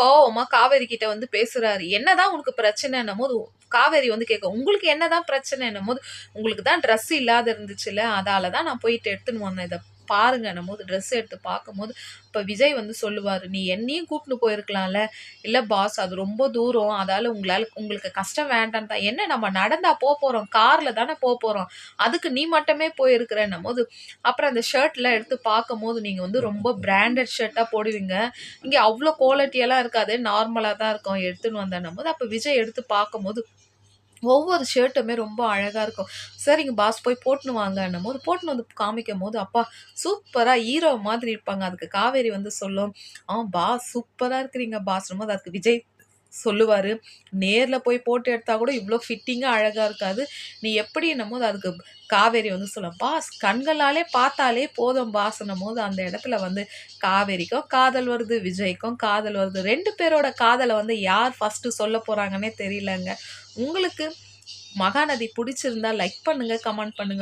கோவமா காவேரி கிட்ட வந்து பேசுறாரு. "என்னதான் உனக்கு பிரச்சனைன்னும்போது" காவேரி வந்து கேட்கும். "உங்களுக்கு என்னதான் பிரச்சனைன்னும்போது, உங்களுக்கு தான் ட்ரெஸ் இல்லாத இருந்துச்சுல்ல, அதால தான் நான் போயிட்டு எடுத்துன்னு வந்தேன். இத பாருங்கன்னும்போது, ட்ரெஸ் எடுத்து பார்க்கும்போது, அப்ப விஜய் வந்து சொல்லுவாரு, "நீ என்னையும் கூட்டின்னு போயிருக்கலாம்ல." "இல்ல பாஸ் அது ரொம்ப தூரம். அதால உங்களுக்கு கஷ்டம் வேண்டான்னு தான்." "என்ன நம்ம நடந்தா போப்போறோம். கார்ல தானே போப்போறோம். அதுக்கு நீ மட்டுமே போயிருக்கிறன்னும்போது" அப்புறம் அந்த ஷர்ட்லாம் எடுத்து பார்க்கும்போது, நீங்க வந்து ரொம்ப பிராண்டட் ஷர்ட்டா போடுவீங்க. இங்க அவ்ளோ குவாலிட்டியெல்லாம் இருக்காது. நார்மலா தான் இருக்கும். எடுத்துன்னு வந்தேன்னும்போது, அப்ப விஜய் எடுத்து பார்க்கும்போது, ஒவ்வொரு ஷர்ட்டுமே ரொம்ப அழகா இருக்கும். "சரிங்க பாஸ் போய் போட்டுன்னு வாங்கன்னும்போது" போட்டுன்னு வந்து காமிக்கும்போது, அப்பா சூப்பரா ஹீரோ மாதிரி இருப்பாங்க. அதுக்கு காவேரி வந்து சொல்லும், பாஸ் சூப்பரா இருக்கிறீங்க பாஸ்ன்னும்போது அதுக்கு விஜய் சொல்லுவாரு, "நேர்ல போய் போட்டு எடுத்தா கூட இவ்ளோ ஃபிட்டிங்கா அழகா இருக்காது. நீ எப்படின்னும்போது" அதுக்கு காவேரி வந்து சொல்லும், "பாஸ் கண்களாலே பார்த்தாலே போதும் பாஸ்ன்னும்போது" அந்த இடத்துல வந்து காவேரிக்கும் காதல் வருது, விஜய்க்கும் காதல் வருது. 2 பேரோட காதல வந்து யார் ஃபர்ஸ்ட்டு சொல்லப் போறாங்கன்னே தெரியலங்க. உங்களுக்கு மகாநதி புடிச்சிருந்தா லைக் பண்ணுங்க, கமெண்ட் பண்ணுங்க.